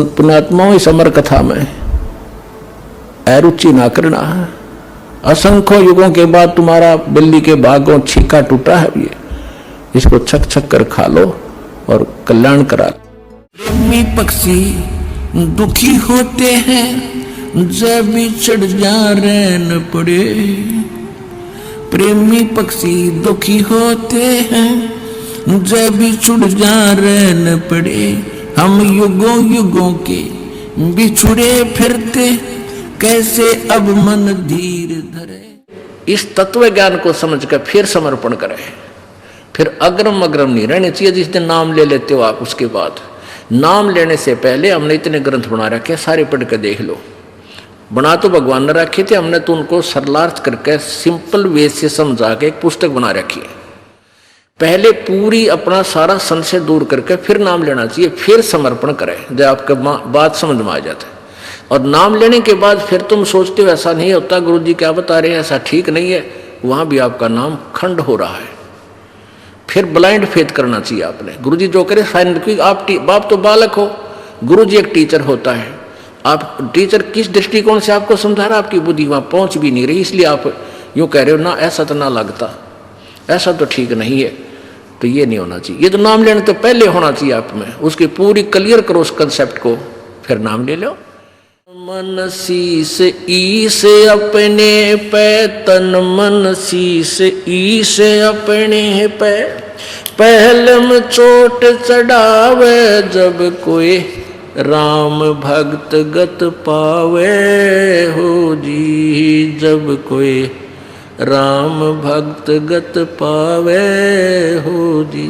पुण्यात्माओं इस अमर कथा में अरुचि ना करना। असंख्य युगों के बाद तुम्हारा बिल्ली के भागों छीका टूटा है, ये इसको छक छक कर खा लो और कल्याण करा। प्रेमी पक्षी दुखी होते हैं जब बिछड़ जा रहन पड़े। प्रेमी पक्षी दुखी होते हैं जब बिछड़ जा रहन पड़े। हम युगों युगों के बिछुड़े फिरते कैसे अब मन धीर धरे। इस तत्व ज्ञान को समझकर फिर समर्पण करें। फिर अग्रम अग्रम नहीं रहने चाहिए। जिस दिन नाम ले लेते हो आप, उसके बाद नाम लेने से पहले हमने इतने ग्रंथ बना रखे, सारे पढ़ के देख लो। बना तो भगवान ने रखे थे, हमने तो उनको सरलार्थ करके सिंपल वे से समझा के एक पुस्तक बना रखी है। पहले पूरी अपना सारा संशय दूर करके फिर नाम लेना चाहिए, फिर समर्पण करें जब आपका बात समझ में आ जाता है। और नाम लेने के बाद फिर तुम सोचते हो ऐसा नहीं होता, गुरु जी क्या बता रहे हैं, ऐसा ठीक नहीं है, वहां भी आपका नाम खंड हो रहा है। फिर ब्लाइंड फेथ करना चाहिए आपने। गुरु जी जो करे फाइनल, क्योंकि आप तो बालक हो, गुरु जी एक टीचर होता है। आप टीचर किस दृष्टिकोण से आपको समझा रहा, आपकी बुद्धि वहां पहुंच भी नहीं रही, इसलिए आप यूं कह रहे हो ना ऐसा तो ना लगता, ऐसा तो ठीक नहीं है। तो ये नहीं होना चाहिए। ये तो नाम लेने तो पहले होना चाहिए आप में, उसकी पूरी क्लियर करो उस कंसेप्ट को, फिर नाम ले लो। मन शीस ईस अपने पे, तन मन शीस ईस अपने पे। पहलम चोट चढ़ावे जब कोई राम भक्त गत पावे हो जी। जब कोई राम भक्त गत पावे हो जी।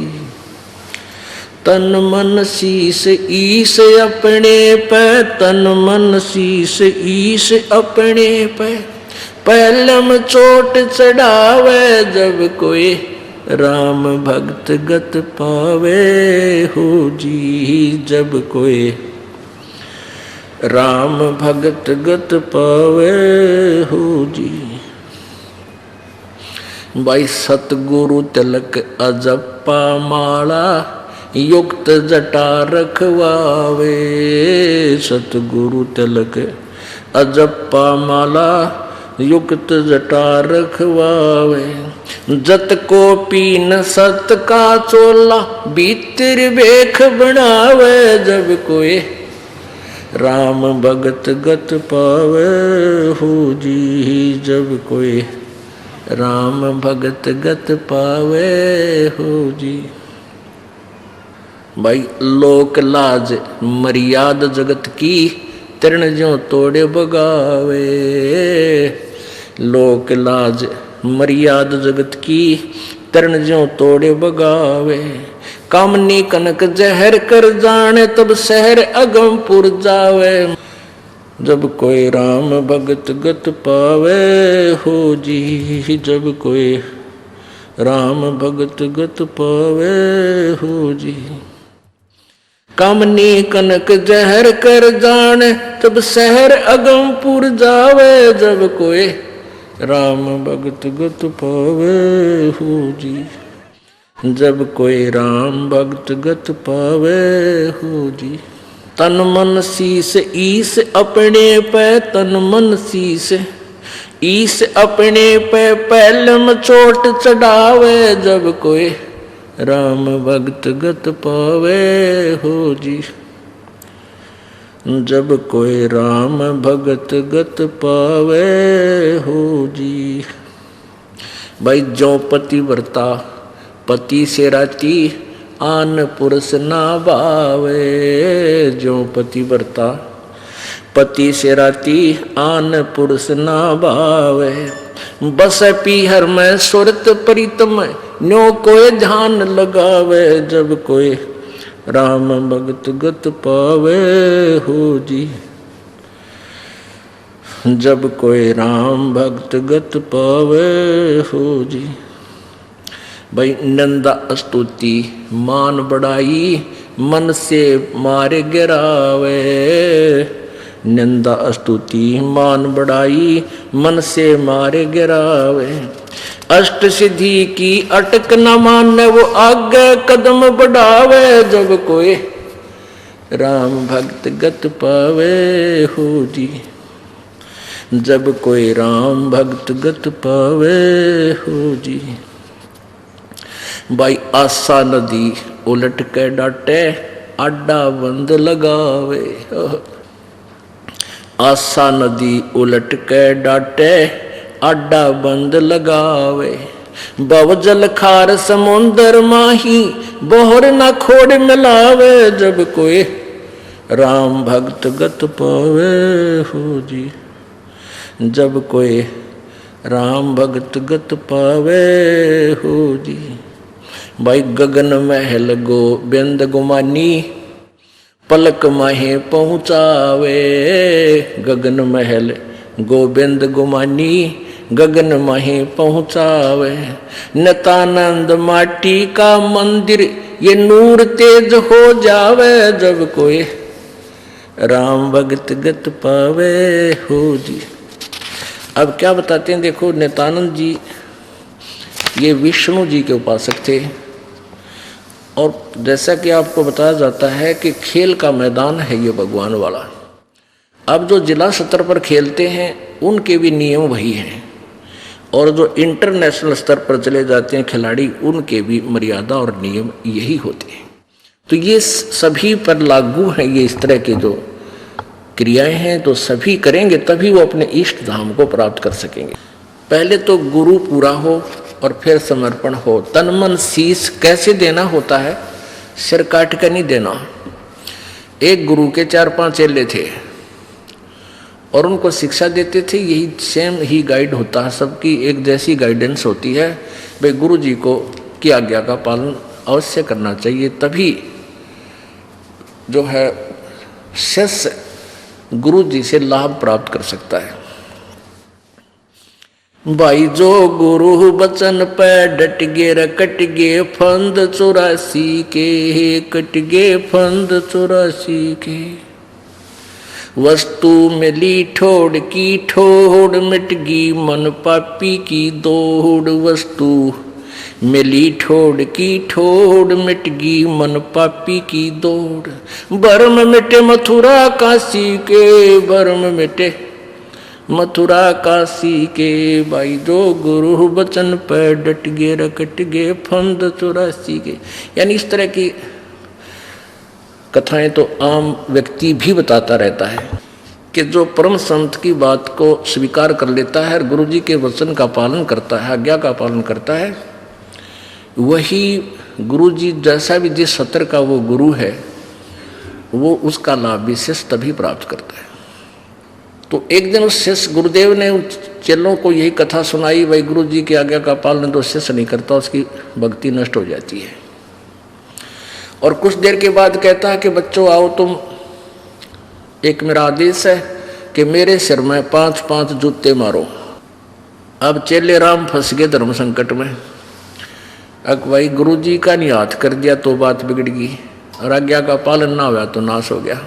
तन मन शीस ईस अपने पे, तन मन शीस ईस अपने पे। पहलम चोट चढ़ावे जब कोई राम भक्त गत पावे हो जी। जब कोई राम भक्त गत पावे हो जी। भाई सतगुरु तिलक अजप्पा माला, युक्त जटा रखवावे। सतगुरु तिलक अजप्पा माला, युक्त जटा रखवावे। जत को पीन सत का चोला, भीतर बेख बनावे जब कोई राम भगत गत पावे हो जी। जब कोई राम भगत गत पावे हो जी। भाई लोक लाज मर्याद जगत की, तृण ज्यों तोड़े बगावे। लोक लाज मर्याद जगत की, तृण ज्यों तोड़े बगावे। कामनी कनक जहर कर जाने, तब शहर अगमपुर जावे। जब कोई राम भगत गत पावे हो जी। जब कोई राम भगत गत पावे हो जी। कामनी कनक जहर कर जाने, तब शहर अगमपुर जावे। जब कोई राम भगत गत पावे हो जी। जब कोई राम भक्त गत पावे हो जी। तन मन शीस ईस अपने पे, तन मन शीस ईस अपने पे। पहलम चोट चढ़ावे जब कोई राम भक्त गत पावे हो जी। जब कोई राम भगत गत पावे हो जी। भाई जो पतिव्रता पति से राती, आन पुरुष ना भावे। जो पतिव्रता पति से राती, आन पुरुष ना भावे। बस पीहर में सुरत प्रीतम, न्यो कोई ध्यान लगावे। जब कोई राम भगत गत पावे हो जी। जब कोई राम भक्त गत पावे हो जी। भाई नंदा स्तुति मान बढ़ाई, मन से मारे गिरावे। निंदा स्तुति मान बढ़ाई, मन से मारे गिरावे। अष्ट सिद्धि की अटक न माने, वो आगे कदम बढ़ावे। जब कोई राम भक्त गत पावे हो जी। जब कोई राम भक्त गत पावे हो जी। भाई आशा नदी उलट के डाटे आडा बंद लगावे। आशा नदी उलट के डाटे आडा बंद लगावे। बव जल खार समुंदर माही बोहर न खोड़ मिलावे। जब कोई राम भक्त गत पावे हो जी। जब कोई राम भक्त गत पावे हो जी। भाई गगन महल गोबिंद गुमानी पलक माहे पहुँचावे। गगन महल गोबिंद गुमानी गगन माहे पहुँचावे। नित्यानंद माटी का मंदिर ये नूर तेज हो जावे। जब कोई राम भक्त गत पावे हो जी। अब क्या बताते हैं, देखो नित्यानंद जी ये विष्णु जी के उपासक थे। और जैसा कि आपको बताया जाता है कि खेल का मैदान है ये भगवान वाला। अब जो जिला स्तर पर खेलते हैं उनके भी नियम वही हैं, और जो इंटरनेशनल स्तर पर चले जाते हैं खिलाड़ी उनके भी मर्यादा और नियम यही होते हैं। तो ये सभी पर लागू हैं, ये इस तरह के जो क्रियाएं हैं तो सभी करेंगे तभी वो अपने इष्ट धाम को प्राप्त कर सकेंगे। पहले तो गुरु पूरा हो और फिर समर्पण हो। तन मन शीश कैसे देना होता है, सिर काट कर नहीं देना। एक गुरु के 4-5 चेले थे और उनको शिक्षा देते थे, यही सेम ही गाइड होता है, सबकी एक जैसी गाइडेंस होती है। भाई गुरु जी को की आज्ञा का पालन अवश्य करना चाहिए, तभी जो है शिष्य गुरु जी से लाभ प्राप्त कर सकता है। भाई जो गुरु बचन पे डट गे कट गे फंद 84 के। कट गे फंद 84 के। वस्तु मिली ठोड़ की ठोड़ मिट गई मन पापी की दौड़। वस्तु मिली ठोड़ की ठोड़ मिट गई मन पापी की दौड़। बर्म मिटे मथुरा काशी के। बर्म मिटे मथुरा काशी के। भाई जो गुरु बचन पर डट गे रकट गे फंद 84 के। यानी इस तरह की कथाएं तो आम व्यक्ति भी बताता रहता है कि जो परम संत की बात को स्वीकार कर लेता है और गुरु जी के वचन का पालन करता है, आज्ञा का पालन करता है, वही गुरु जी जैसा भी जिस सत्र का वो गुरु है वो उसका लाभ विशेष तभी प्राप्त करता है। तो एक दिन उस शिष्य गुरुदेव ने उन चेलों को यही कथा सुनाई, भाई गुरु जी की आज्ञा का पालन तो शिष्य नहीं करता, उसकी भक्ति नष्ट हो जाती है। और कुछ देर के बाद कहता है कि बच्चों आओ, तुम एक मेरा आदेश है कि मेरे सिर में 5-5 जूते मारो। अब चेले राम फंस गए धर्म संकट में। अब भाई गुरु जी का नहीं हाथ कर दिया तो बात बिगड़ गई, और आज्ञा का पालन ना हुआ तो नाश हो गया।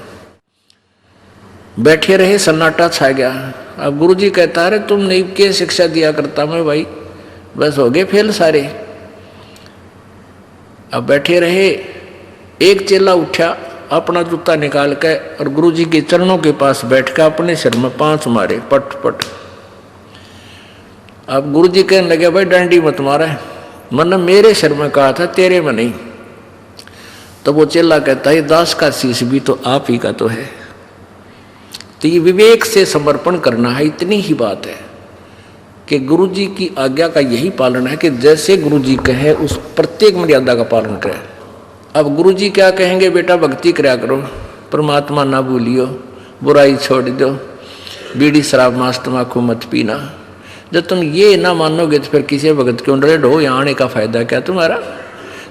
बैठे रहे, सन्नाटा छा गया। अब गुरु जी कहता है तुम नहीं क्या शिक्षा दिया करता मैं, भाई बस हो गए फेल सारे। अब बैठे रहे, एक चेला उठा अपना जूता निकाल के और गुरु जी के चरणों के पास बैठ कर अपने सिर में 5 मारे, पट पट। अब गुरु जी कहने लगे भाई डंडी मत मारा, मन मेरे सिर में कहा था तेरे में नहीं। तो वो चेला कहता है दास का शीश भी तो आप ही का तो है। तो ये विवेक से समर्पण करना है, इतनी ही बात है कि गुरु जी की आज्ञा का यही पालन है कि जैसे गुरु जी कहें उस प्रत्येक मर्यादा का पालन करें। अब गुरु जी क्या कहेंगे, बेटा भक्ति कराया करो, परमात्मा ना भूलियो, बुराई छोड़ दो, बीड़ी शराब मांस तम्बाकू मत पीना। जब तुम ये ना मानोगे तो फिर किसी भगत क्यों डरे हो, यहाँ आने का फायदा क्या तुम्हारा।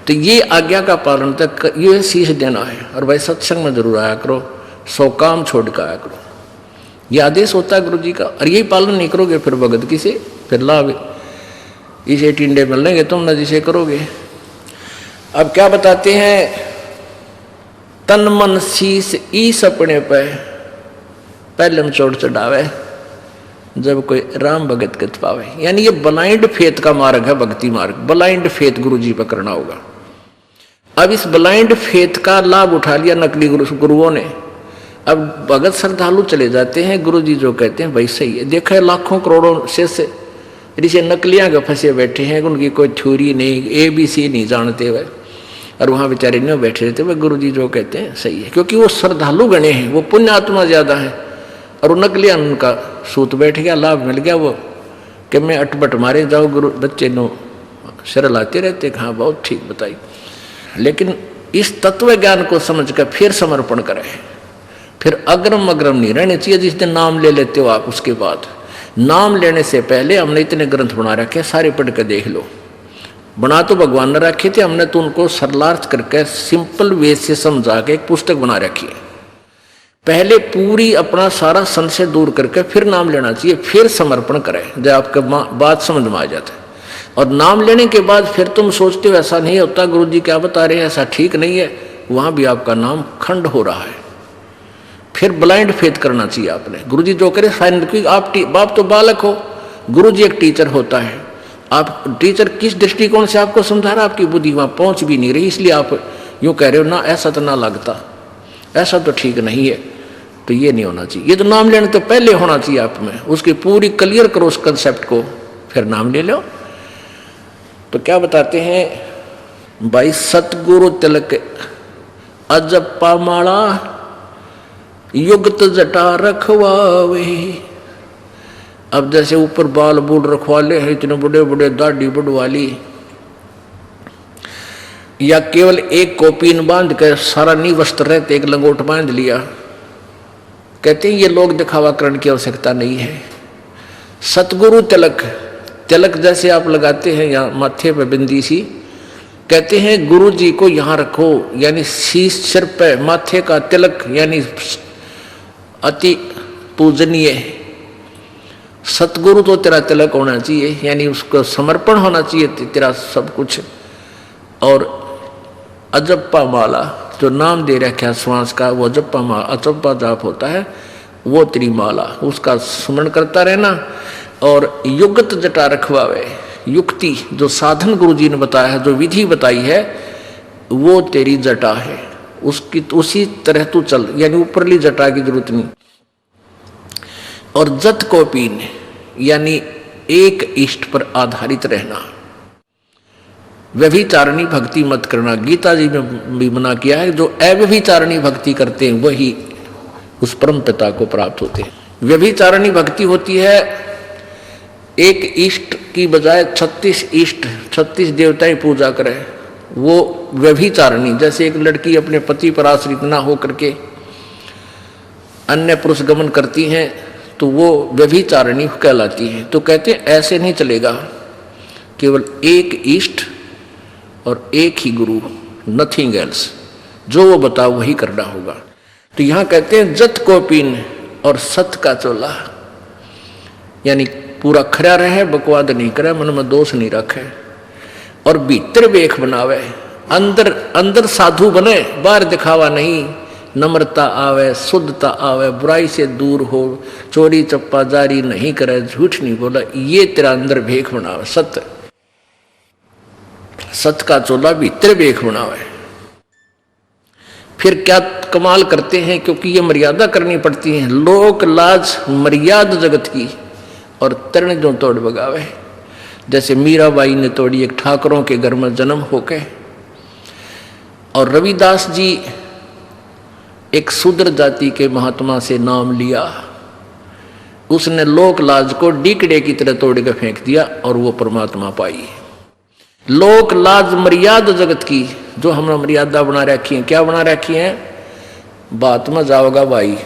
तो ये आज्ञा का पालन तक ये शीश देना है। और भाई सत्संग में जरूर आया करो, 100 काम छोड़ कर आया करो, ये आदेश होता है गुरु जी का। और यही पालन नहीं करोगे फिर भगत किसे, फिर लाभ इसे टिंडे मिलेंगे तुम न जिसे करोगे। अब क्या बताते हैं, तन मन शीस ईस अपने पे पहले में चोट चढ़ावे जब कोई राम भगत गत पावे। यानी ये ब्लाइंड फेथ का मार्ग है, भक्ति मार्ग। ब्लाइंड फेथ गुरु जी पर करना होगा। अब इस ब्लाइंड फेथ का लाभ उठा लिया नकली गुरुओं ने। अब भगत श्रद्धालु चले जाते हैं, गुरु जी जो कहते हैं भाई सही है। देखा है लाखों करोड़ों से ऋषि नकलियां के फंसे बैठे हैं, उनकी कोई थ्योरी नहीं, ABC नहीं जानते हुए, और वहाँ बेचारे नहीं बैठे रहते वह गुरु जी जो कहते हैं सही है, क्योंकि वो श्रद्धालु गणे हैं, वो पुण्य आत्मा ज़्यादा है। और वो नकलियां उनका सूत बैठ गया, लाभ मिल गया वो कि मैं अटपट मारे जाओ, गुरु बच्चे नो शरल आते रहते। हाँ बहुत ठीक बताई, लेकिन इस तत्व ज्ञान को समझ कर फिर समर्पण करें। फिर अग्रम अग्रम नहीं रहने चाहिए। जिस दिन नाम ले लेते हो आप, उसके बाद नाम लेने से पहले हमने इतने ग्रंथ बना रखे, सारे पढ़ कर देख लो। बना तो भगवान ने रखे थे, हमने तो उनको सरलार्थ करके सिंपल वे से समझा के एक पुस्तक बना रखी है। पहले पूरी अपना सारा संशय दूर करके फिर नाम लेना चाहिए, फिर समर्पण करें जब आपका बात समझ में आ जाता है। और नाम लेने के बाद फिर तुम सोचते हो ऐसा नहीं होता, गुरु जी क्या बता रहे हैं ऐसा ठीक नहीं है, वहाँ भी आपका नाम खंड हो रहा है। फिर ब्लाइंड फेथ करना चाहिए आपने। गुरु जी जो करे फाइनल, क्योंकि आप तो बालक हो, गुरु जी एक टीचर होता है। आप टीचर किस दृष्टिकोण से आपको समझा रहा, आपकी बुद्धि वहाँ पहुँच भी नहीं रही, इसलिए आप यूँ कह रहे हो ना ऐसा तो ना लगता, ऐसा तो ठीक नहीं है। तो ये नहीं होना चाहिए। ये तो नाम लेने तो पहले होना चाहिए आप में, उसकी पूरी क्लियर करो उस कंसेप्ट को, फिर नाम ले लो। तो क्या बताते हैं भाई, सतगुरु तिलक अजप्पा माला युक्त जटा रखवावे। अब जैसे ऊपर बाल बूढ़ रखवाले हैं, इतने बड़े बड़े दाढ़ी बढ़वाली, या केवल एक कोपीन बांध कर सारा नी वस्त्र रहते एक लंगोट बांध लिया, कहते हैं ये लोग दिखावा करने की आवश्यकता नहीं है। सतगुरु तिलक, तिलक जैसे आप लगाते हैं या माथे पे बिंदी सी, कहते हैं गुरु जी को यहाँ रखो, यानी शीश सिर पे माथे का तिलक, यानी अति पूजनीय। सतगुरु तो तेरा तिलक होना चाहिए, यानी उसको समर्पण होना चाहिए तेरा सब कुछ। और अजप्पा माला जो नाम दे रखा श्वास का, वो अजप्पा माला, अजप्पा जाप होता है, वो तेरी माला, उसका स्मरण करता रहना। और युक्त जटा रखवावे, युक्ति जो साधन गुरु जी ने बताया है, जो विधि बताई है, वो तेरी जटा है, उसकी उसी तरह तू चल, यानी ऊपरली जटा की जरूरत नहीं। और जत को पीन, यानी एक इष्ट पर आधारित रहना। व्यभिचारिणी भक्ति मत करना, गीता जी में भी मना किया है। जो अव्यभिचारिणी भक्ति करते हैं वही उस परम पिता को प्राप्त होते हैं। व्यभिचारिणी भक्ति होती है एक इष्ट की बजाय 36 इष्ट, 36 देवताएं पूजा करे, वो व्यभिचारिणी। जैसे एक लड़की अपने पति पर आश्रित ना हो करके अन्य पुरुष गमन करती हैं, तो वो व्यभिचारिणी कहलाती है। तो कहते हैं ऐसे नहीं चलेगा, केवल एक इष्ट और एक ही गुरु, नथिंग एल्स, जो वो बताओ वही करना होगा। तो यहाँ कहते हैं जत को पीन और सत का चोला, यानी पूरा खरा रहे, बकवाद नहीं करे, मन में दोष नहीं रखे, और भीतर वेख बनावे, अंदर अंदर साधु बने, बाहर दिखावा नहीं, नम्रता आवे, शुद्धता आवे, बुराई से दूर हो, चोरी चप्पा जारी नहीं करे, झूठ नहीं बोला, ये तेरा अंदर भेख बनावे। सत्य, सत का चोला भीतर भेख बनावे। फिर क्या कमाल करते हैं, क्योंकि ये मर्यादा करनी पड़ती है, लोक लाज मर्यादा जगत की, और तरण जो तोड़ बगावे। जैसे मीराबाई ने तोड़ी एक ठाकरों के घर में जन्म होके, और रविदास जी एक शूद्र जाति के महात्मा से नाम लिया, उसने लोक लाज को डीकड़े की तरह तोड़ के फेंक दिया और वो परमात्मा पाई। लोक लाज मर्यादा जगत की, जो हमने मर्यादा बना रखी है, क्या बना रखी है, बात में जाओगा भाई,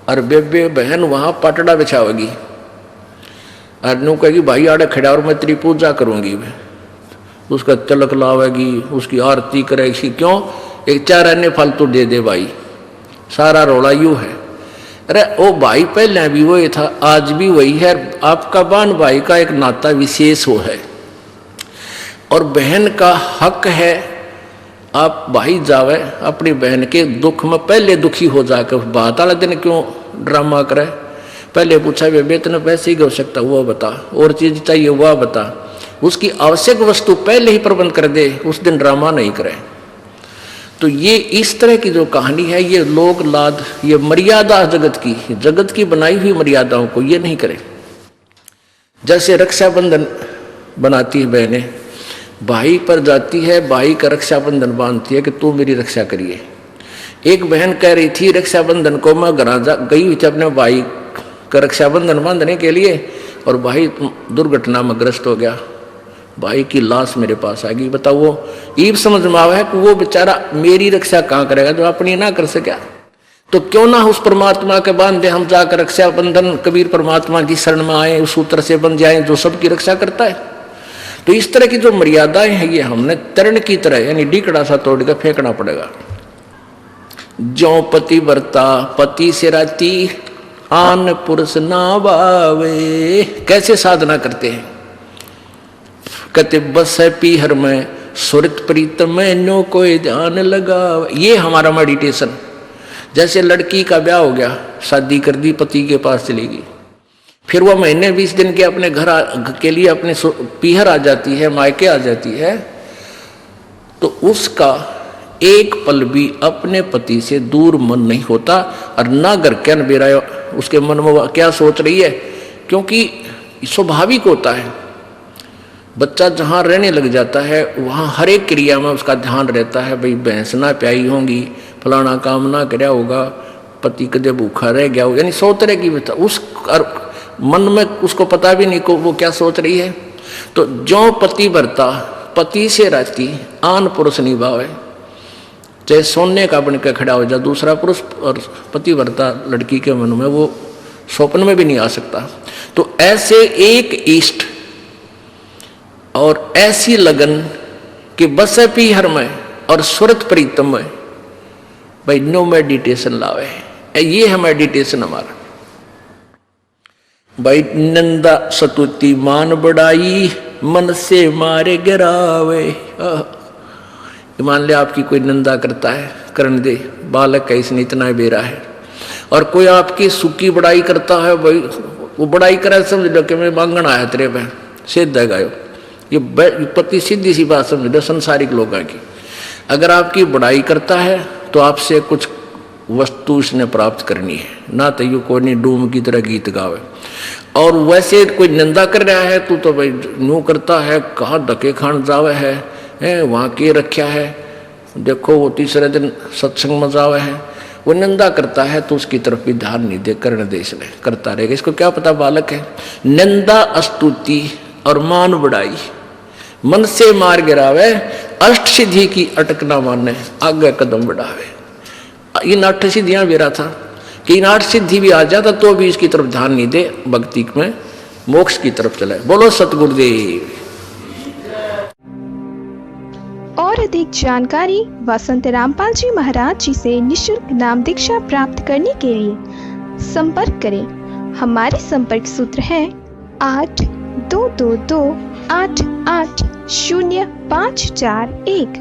और बेबे बहन वहां पटड़ा बिछाओगी, और नू कहेगी भाई आड़े खड़ा और मैं तेरी पूजा करूंगी, उसका तिलक लावेगी, उसकी आरती करेगी। क्यों? एक 4 अन्य फालतू दे दे भाई, सारा रोला यूं है। अरे ओ भाई पहले भी वही था, आज भी वही है। आपका बहन भाई का एक नाता विशेष हो है, और बहन का हक है आप भाई जावे अपनी बहन के दुख में पहले दुखी हो जाकर, बात वाला दिन क्यों ड्रामा करे, पहले पूछा बेबे इतने पैसे ही हो सकता वो बता, और चीज चाहिए वह बता, उसकी आवश्यक वस्तु पहले ही प्रबंध कर दे, उस दिन ड्रामा नहीं करे। तो ये इस तरह की जो कहानी है, ये लोक लाद, ये मर्यादा जगत की बनाई हुई मर्यादाओं को ये नहीं करें। जैसे रक्षाबंधन बनाती है बहनें, भाई पर जाती है, भाई का रक्षाबंधन बांधती है कि तू मेरी रक्षा करिए। एक बहन कह रही थी रक्षाबंधन को मैं घर गई हुई थी अपने भाई का रक्षाबंधन बांधने के लिए, और भाई दुर्घटना में ग्रस्त हो गया, भाई की लाश मेरे पास आ गई। बताओ, वो ईब समझ में आवा है कि वो बेचारा मेरी रक्षा कहाँ करेगा जो अपनी ना कर सका। तो क्यों ना उस परमात्मा के बांधे हम जाकर रक्षाबंधन, कबीर परमात्मा की शरण में आए, उस सूत्र से बन जाए जो सबकी रक्षा करता है। तो इस तरह की जो मर्यादाएं हैं ये हमने तरण की तरह यानी डीकड़ा सा तोड़ कर फेंकना पड़ेगा। जो पति बरता पति से राती आन पुरुष ना बावे, कैसे साधना करते हैं, कहते बस है पीहर में सुरत प्रीतम में नो कोई ध्यान लगा। ये हमारा मेडिटेशन। जैसे लड़की का ब्याह हो गया, शादी कर दी, पति के पास चली गई, फिर वह महीने 20 दिन के अपने घर के लिए अपने पीहर आ जाती है, मायके आ जाती है, तो उसका एक पल भी अपने पति से दूर मन नहीं होता, और ना घर क्या बेरा उसके मन में क्या सोच रही है, क्योंकि स्वाभाविक होता है। बच्चा जहाँ रहने लग जाता है वहाँ हर एक क्रिया में उसका ध्यान रहता है, भाई भैंस ना प्याई होंगी, फलाना काम ना कराया होगा, पति कदे भूखा रह गया हो, यानी 100 तरह की उस मन में उसको पता भी नहीं को वो क्या सोच रही है। तो जो पति भरता पति से राती आन पुरुष निभावे, चाहे सोने का बन के खड़ा हो जाए दूसरा पुरुष, और पति भरता लड़की के मन में वो स्वप्न में भी नहीं आ सकता। तो ऐसे एक इष्ट और ऐसी लगन कि बस पीहर में और सुरत प्रीतम में, भाई नो मेडिटेशन लावे, ये है मेडिटेशन हमारा। भाई नंदा सतुति मान बढ़ाई मन से मारे गिरावे। मान ले आपकी कोई निंदा करता है, करने दे, बालक है इसने इतना बेरा है, और कोई आपकी सुखी बड़ाई करता है, भाई वो बड़ाई करे समझ लो कि मैं मांगण आया तेरे पे, सिद्ध है गायो, ये पति सीधी सी बात समझ लो संसारिक लोगों की। अगर आपकी बड़ाई करता है तो आपसे कुछ वस्तु इसने प्राप्त करनी है, ना तो यू कोई नहीं डूम की तरह गीत गावे। और वैसे कोई निंदा कर रहा है तो भाई न्यू करता है, कहाँ धके खान जावे है वहाँ के रखा है, देखो वो तीसरे दिन सत्संग में जावे है, वो निंदा करता है तो उसकी तरफ भी ध्यान नहीं दे, करने दे इसलिए करता रहेगा। इसको क्या पता बालक है। निंदा स्तुति और मान बढ़ाई मन से मार गिरावे, अष्ट सिद्धि की अटक ना माने आगे कदम बढ़ावे। इन 8 सिद्धियां बेरा था कि इन 8 सिद्धि भी आ जाता तो भी इसकी तरफ ध्यान नहीं दे, भक्ति में मोक्ष की तरफ चले। बोलो सतगुरुदेव। और अधिक जानकारी वसंत रामपाल जी महाराज जी से निशुल्क नाम दीक्षा प्राप्त करने के लिए संपर्क करें। हमारे संपर्क सूत्र है 8222880541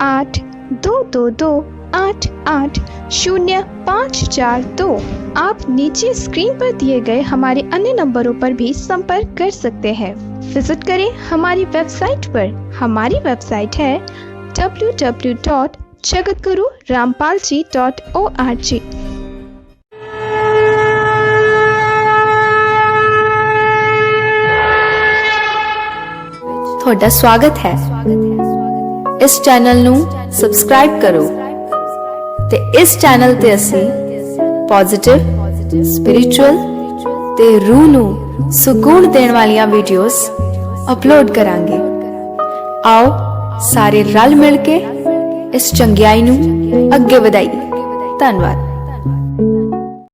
8222880542। आप नीचे स्क्रीन पर दिए गए हमारे अन्य नंबरों पर भी संपर्क कर सकते हैं। विजिट करें हमारी वेबसाइट पर। हमारी वेबसाइट है www.jagatgururampalji.org। ਤੁਹਾਡਾ ਸਵਾਗਤ ਹੈ। ਇਸ ਚੈਨਲ ਨੂੰ ਸਬਸਕ੍ਰਾਈਬ ਕਰੋ ਤੇ ਇਸ ਚੈਨਲ ਤੇ ਅਸੀਂ ਪੋਜ਼ਿਟਿਵ, ਸਪਿਰਿਚੁਅਲ ਤੇ ਰੂਹ ਨੂੰ ਸੁਕੂਨ ਦੇਣ ਵਾਲੀਆਂ ਵੀਡੀਓਜ਼ ਅਪਲੋਡ ਕਰਾਂਗੇ। ਆਓ ਸਾਰੇ ਰਲ ਮਿਲ ਕੇ ਇਸ ਚੰਗਿਆਈ ਨੂੰ ਅੱਗੇ ਵਧਾਈਏ। ਧੰਨਵਾਦ।